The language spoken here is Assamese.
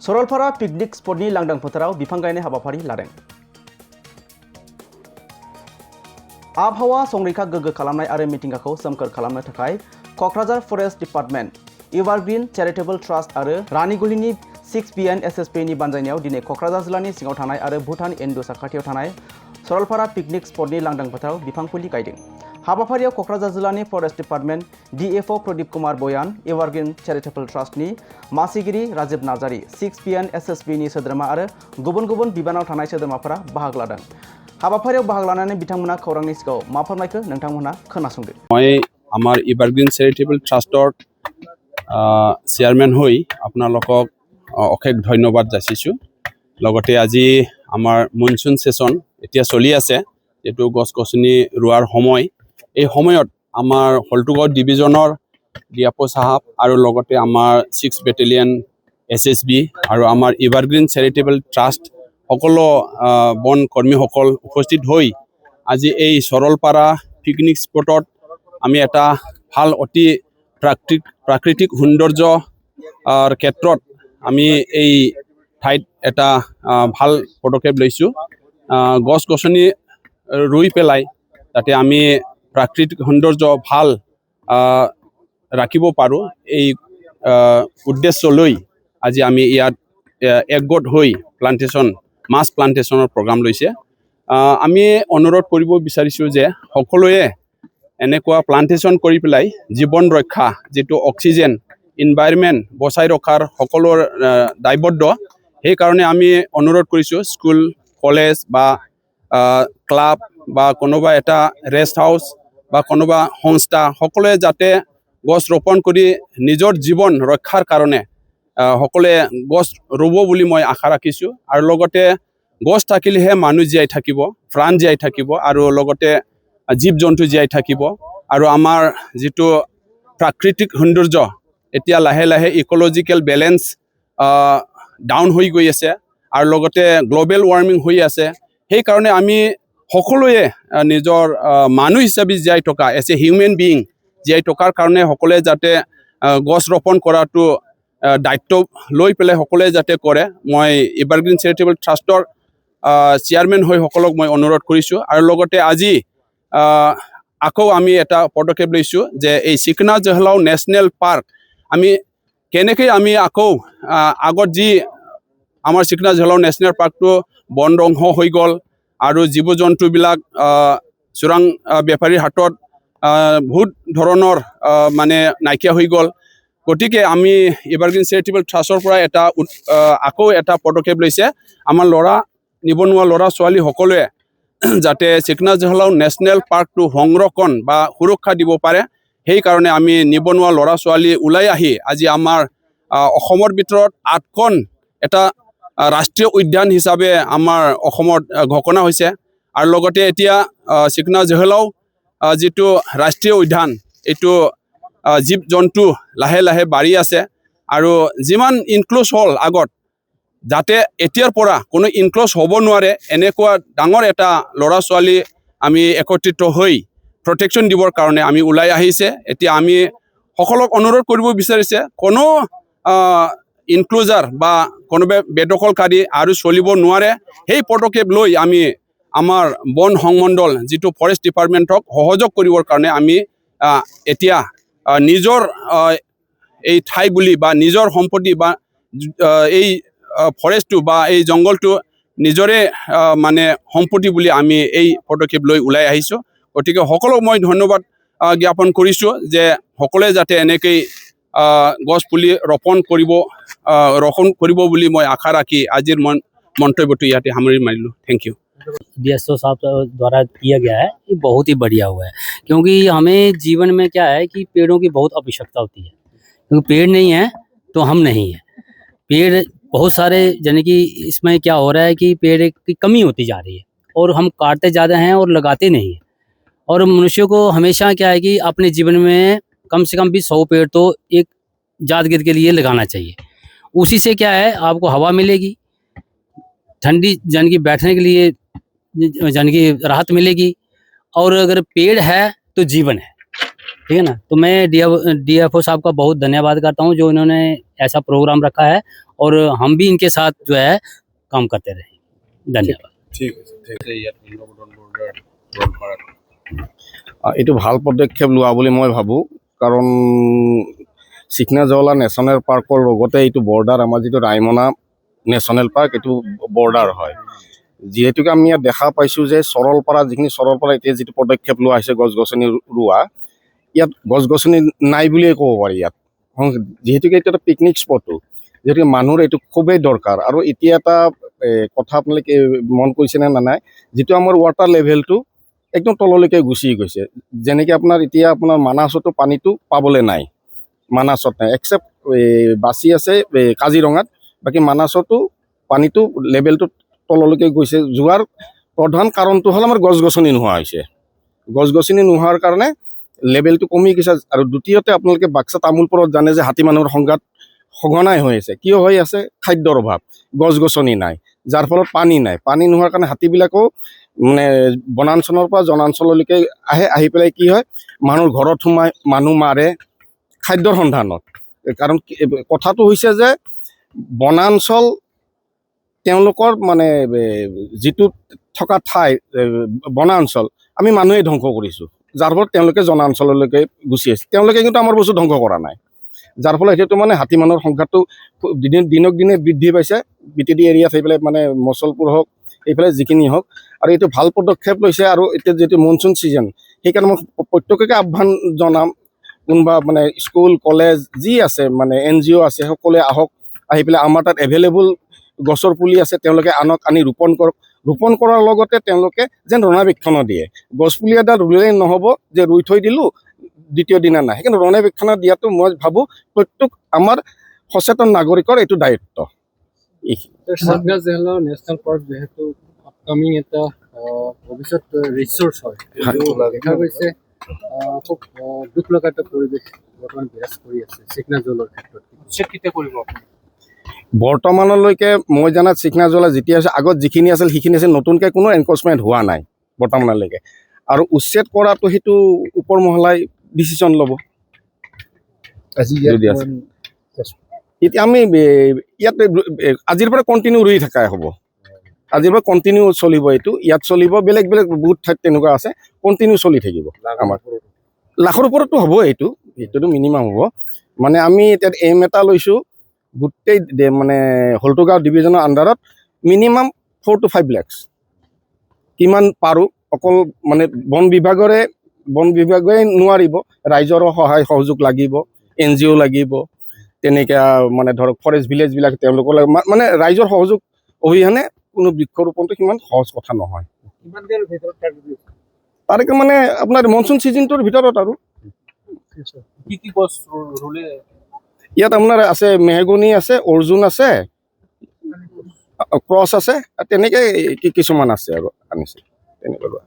सरलपारा पिकनिक स्पटनि लांदां फोथाराव बिफां गायनाय हाबाफारि लादों। आबहावा संरैखा गोग्गो खालामनाय आरो मिथिंगाखौ सोमखोर खालामनो थाखाय Kokrajhar forest department, evergreen charitable trust आरो रानीगुलिनि 6BN SSP नि बानजायनायाव दिनै कक्राझार जिल्लानि सिङाव थानाय आरो भुटान एन्डु साखाथियाव थानाय सरलपारा पिकनिक स्पटनि लांदां फोथाराव बिफां फुलि गायदों। हाबाफारियाव कक्राझार जिल्लानि forest department DFO Pradeep Kumar बयान, एभारग्रीन चैरिटेबल ट्रास्टनि मासिगिरि राजीव नार्जारी, 6BN SSP नि सोद्रोमा आरो गुबुन गुबुन बिबानाव थानाय सोद्रोमाफोरा बाहागो लादों। हाबाफारियाव बाहागो लानानै बिथांमोना खौरांनि सिगाङाव मा फोरमायखो नोंथांमोनहा खोनासंदो। मैं आमार एभारग्रीन चैरिटेबल ट्रास्टर चेयरमैन हुई आपनालोকক अशेष धन्यवाद जासिछु। लगते আজি आमार मनसुन सेशन एतिया चलि आछे, जेतु गस गसनि रुवार समय। এই সময়ত आमार हल्टुगाव डिविजनर DFO साहब आरो लगते आमार 6 बेटेलियन SSB आरो आमार एभारग्रीन चैरिटेबल ट्रास्ट সকলো বন কর্মীসকল উপস্থিত হৈ আজি এই সৰলপাৰা পিকনিক স্পটত আমি এটা ভাল অতি প্ৰাকৃতিক সৌন্দৰ্য ক্ষেত্ৰত আমি এই ঠাইত এটা ভাল পদক্ষেপ লৈছোঁ। গছ গছনি ৰুই পেলাই যাতে আমি প্ৰাকৃতিক সৌন্দৰ্য ভাল ৰাখিব পাৰোঁ, এই উদ্দেশ্য লৈ আজি আমি ইয়াত একগোট হৈ প্লান্টেশ্যন মাছ প্লান্টেশ্যনৰ প্ৰগ্ৰাম লৈছে। আমি অনুৰোধ কৰিব বিচাৰিছোঁ যে সকলোৱে এনেকুৱা প্লান্টেশ্যন কৰি পেলাই জীৱন ৰক্ষা যেটো অক্সিজেন এনভাইৰনমেন্ট বচাই ৰখাৰ সকলোৰ দায়বদ্ধ। সেইকাৰণে আমি অনুৰোধ কৰিছোঁ স্কুল কলেজ বা ক্লাব বা কোনোবা এটা ৰেষ্ট হাউচ বা কোনোবা সংস্থা সকলোৱে যাতে গছ ৰোপণ কৰি নিজৰ জীৱন ৰক্ষাৰ কাৰণে সকলোৱে গছ ৰুব বুলি মই আশা ৰাখিছোঁ। আৰু লগতে গছ থাকিলেহে মানুহ জীয়াই থাকিব, প্ৰাণ জীয়াই থাকিব আৰু লগতে জীৱ জন্তু জীয়াই থাকিব। আৰু আমাৰ যেটো প্ৰাকৃতিক সৌন্দৰ্য এতিয়া লাহে লাহে ইকোলজিকেল বেলেন্স ডাউন হৈ গৈ আছে আৰু লগতে গ্লোবেল ওয়াৰ্মিং হৈ আছে। সেইকাৰণে আমি সকলোৱে নিজৰ মানুহ হিচাপে জীয়াই থকা এজ এ হিউমেন বিং জীয়াই থকাৰ কাৰণে সকলোৱে যাতে গছ ৰোপণ কৰাটো দায়িত্ব লৈ পেলাই সকলোৱে যাতে কৰে। মই এভাৰগ্ৰীন চেৰিটেবল ট্ৰাষ্টৰ চেয়াৰমেন হৈ সকলক মই অনুৰোধ কৰিছোঁ। আৰু লগতে আজি আকৌ আমি এটা পদক্ষেপ লৈছোঁ যে এই চিকনা জহলাও নেশ্যনেল পাৰ্ক আমি কেনেকৈ আমি আকৌ আগত যি আমাৰ চিকনা জহলাও নেশ্যনেল পাৰ্কটো বন ধ্বংস হৈ গ'ল আৰু জীৱ জন্তুবিলাক চোৰাং বেপাৰীৰ হাতত বহুত ধৰণৰ মানে নাইকিয়া হৈ গ'ল। গতিকে আমি এভাৰগ্ৰীন চেৰিটেবল ট্ৰাষ্টৰ পৰা এটা আকৌ এটা পদক্ষেপ লৈছে আমাৰ নিবনুৱা ল'ৰা ছোৱালী সকলোৱে যাতে চিকনা জহলাও নেশ্যনেল পাৰ্কটো সংৰক্ষণ বা সুৰক্ষা দিব পাৰে। সেইকাৰণে আমি নিবনুৱা ল'ৰা ছোৱালী ওলাই আহি আজি আমাৰ অসমৰ ভিতৰত 8খন এটা ৰাষ্ট্ৰীয় উদ্যান হিচাপে আমাৰ অসমত ঘোষণা হৈছে। আৰু লগতে এতিয়া চিকনা জহলাও যেটো ৰাষ্ট্ৰীয় উদ্যান এইটো জীৱ জন্তু লাহে লাহে বাঢ়ি আছে আৰু যিমান ইনক্ল'জ হ'ল আগত যাতে এতিয়াৰ পৰা কোনো ইনক্ল'জ হ'ব নোৱাৰে এনেকুৱা ডাঙৰ এটা ল'ৰা ছোৱালী আমি একত্ৰিত হৈ প্ৰটেকশ্যন দিবৰ কাৰণে আমি ওলাই আহিছে। এতিয়া আমি সকলক অনুৰোধ কৰিব বিচাৰিছে কোনো ইনক্ল'জাৰ বা কোনোবা বেদখলকাৰী আৰু চলিব নোৱাৰে। সেই পদক্ষেপ লৈ আমি আমাৰ বন সংমণ্ডল যেটো ফৰেষ্ট ডিপাৰ্টমেণ্টক সহযোগ কৰিবৰ কাৰণে আমি এতিয়া নিজৰ এই ঠাই বুলি বা নিজৰ সম্পত্তি বা এই ফৰেষ্টটো বা এই জংগলটো নিজৰে মানে সম্পত্তি বুলি আমি এই পদক্ষেপ লৈ ওলাই আহিছোঁ। গতিকে সকলোক মই ধন্যবাদ জ্ঞাপন কৰিছোঁ যে সকলোৱে যাতে এনেকৈ গছ পুলি ৰোপণ কৰিব বুলি মই আশা ৰাখি আজিৰ মন্তব্যটো ইয়াতে সামৰি মাৰিলোঁ। Thank U. DSO साहब द्वारा किया गया है, ये बहुत ही बढ़िया हुआ है, क्योंकि हमें जीवन में क्या है कि पेड़ों की बहुत आवश्यकता होती है, क्योंकि पेड़ नहीं है तो हम नहीं है। पेड़ बहुत सारे यानी कि इसमें क्या हो रहा है कि पेड़ की कमी होती जा रही है और हम काटते ज़्यादा हैं और लगाते नहीं हैं। और मनुष्य को हमेशा क्या है कि अपने जीवन में कम से कम भी 100 पेड़ तो एक जादगिर के लिए लगाना चाहिए। उसी से क्या है आपको हवा मिलेगी, ठंडी यानी कि बैठने के लिए यानी कि राहत मिलेगी, और अगर पेड़ है तो जीवन है, ठीक है ना। तो मैं DFO साहब का बहुत धन्यवाद करता हूँ जो इन्होंने ऐसा प्रोग्राम रखा है और हम भी इनके साथ जो है काम करते रहे। धन्यवाद। ঠিক আছে ঠিক আছে ইয়াত লিংগবৰ্ধন বৰ্ডাৰ কৰাত এইটো ভাল পদক্ষেপ লোৱা বুলি মই ভাবোঁ, কাৰণ চিকনাজলা নেশ্যনেল পাৰ্কৰ লগতে এইটো বৰ্ডাৰ আমাৰ যিটো ৰায়মনা নেশ্যনেল পাৰ্ক এইটো বৰ্ডাৰ হয়। যিহেতুকে আমি ইয়াত দেখা পাইছোঁ যে সৰলপাৰা এতিয়া যিটো পদক্ষেপ লোৱা হৈছে গছ গছনি ৰোৱা, ইয়াত গছ গছনি নাই বুলিয়ে ক'ব পাৰি ইয়াত। যিহেতুকে এইটো এটা পিকনিক স্পটো, যিহেতুকে মানুহৰ এইটো খুবেই দৰকাৰ। আৰু এতিয়া এটা কথা আপোনালোকে মন কৰিছেনে নাই, যিটো আমাৰ ৱাটাৰ লেভেলটো একদম তললৈকে গুচি গৈছে। যেনেকৈ এতিয়া আপোনাৰ মানাসতো পানীটো পাবলৈ নাই, মানাসত নাই, একচেপ্ট বাচি আছে কাজিৰঙাত, বাকী মানাসতো পানীটো লেভেলটো তললৈকে গৈছে। যোৱাৰ প্ৰধান কাৰণটো হ'ল আমাৰ গছ গছনি নোহোৱা হৈছে। গছ গছনি নোহোৱাৰ কাৰণে লেভেলটো কমি গৈছে। আৰু দ্বিতীয়তে আপোনালোকে বাক্সা তামোলপুৰত জানে যে হাতী মানুহৰ সংঘাত সঘনাই হৈ আছে। কিয় হৈ আছে? খাদ্যৰ অভাৱ, গছ গছনি নাই, যাৰ ফলত পানী নাই। পানী নোহোৱাৰ কাৰণে হাতীবিলাকো মানে বনাঞ্চলৰ পৰা জনাঞ্চললৈকে আহি পেলাই কি হয়, মানুহৰ ঘৰত সোমাই মানুহ মাৰে খাদ্যৰ সন্ধানত। কাৰণ কথাটো হৈছে যে বনাঞ্চল তেওঁলোকৰ মানে যিটো থকা ঠাই বনাঞ্চল আমি মানুহে ধ্বংস কৰিছোঁ, যাৰ ফলত তেওঁলোকে জনাঞ্চললৈকে গুচি আহিছে। তেওঁলোকে কিন্তু আমাৰ বস্তু ধ্বংস কৰা নাই, যাৰ ফলত সেইটো মানে হাতী মানুহৰ সংখ্যাটো দিনক দিনে বৃদ্ধি পাইছে। বিটিডি এৰিয়াত সেইফালে মানে মচলপুৰ হওক, এইফালে যিখিনি হওক। আৰু এইটো ভাল পদক্ষেপ লৈছে। আৰু এতিয়া যিটো মনচুন ছিজন, সেইকাৰণে মই প্ৰত্যেককে আহ্বান জনাম, কোনোবা মানে স্কুল কলেজ যি আছে মানে NGO আছে, সকলোৱে আহক, আহি পেলাই আমাৰ তাত এভেইলেবল গছৰ পুলি আছে, তেওঁলোকে আনক আনি ৰোপণ কৰক। ৰোপণ কৰাৰ লগতে তেওঁলোকে যেন ৰক্ষণাবেক্ষণ দিয়ে। গছপুলি এডাল ৰুলেই নহ'ব যে ৰুই থৈ দিলোঁ দ্বিতীয় দিনা নাই। সেইকাৰণে ৰক্ষণাবেক্ষণ দিয়াটো মই ভাবোঁ প্ৰত্যেক আমাৰ সচেতন নাগৰিকৰ এইটো দায়িত্ব। চিকনাজলা নেশ্যনেল পাৰ্ক যেহেতু আপকামিং এটা ভৱিষ্যত ৰিচোৰ্চ হয়, দেখা গৈছে খুব দুখ লগা এটা পৰিৱেশ বৰ্তমান বিৰাজ কৰি আছে চিকনাজলাৰ ক্ষেত্ৰত। কেতিয়া কৰিব আপুনি? বৰ্তমানলৈকে মই জনাত চিকনাজলা যেতিয়া আছে, আগত যিখিনি আছিল সেইখিনি আছিল, নতুনকৈ কোনো এনক্ৰচমেণ্ট হোৱা নাই বৰ্তমানলৈকে। আৰু উচ্ছেদ কৰাটো সেইটো ওপৰ মহলাই ডিচিশ্যন ল'ব। এতিয়া আমি ইয়াত আজিৰ পৰা কণ্টিনিউ ৰুই থকাই হ'ব, আজিৰ পৰা কণ্টিনিউ চলিব। এইটো ইয়াত চলিব, বেলেগ বেলেগ বহুত ঠাইত তেনেকুৱা আছে, কণ্টিনিউ চলি থাকিব। আমাৰ লাখৰ ওপৰতো হ'ব, এইটোতো মিনিমাম হ'ব। মানে আমি এতিয়া এইম এটা লৈছোঁ, গোটেই মানে হলটুগাঁও ডিভিজনৰ আণ্ডাৰত মিনিমাম 4 to 5 lakhs কিমান পাৰোঁ। অকল মানে বন বিভাগে নোৱাৰিব, ৰাইজৰো সহায় সহযোগ লাগিব, NGO লাগিব, তেনেকৈ মানে ধৰক ফৰেষ্ট ভিলেজবিলাক তেওঁলোকৰ মানে ৰাইজৰ সহযোগ অবিহনে কোনো বৃক্ষৰোপণটো সিমান সহজ কথা নহয়। তাৰে মানে আপোনাৰ মনচুন ছিজনটোৰ ভিতৰত। আৰু কি কি গছ ৰুলে? ইয়াত আপোনাৰ আছে মেহগনি আছে, অৰ্জুন আছে, ক্ৰছ আছে, তেনেকৈ কিছুমান আছে আৰু আনিছে তেনেকুৱা।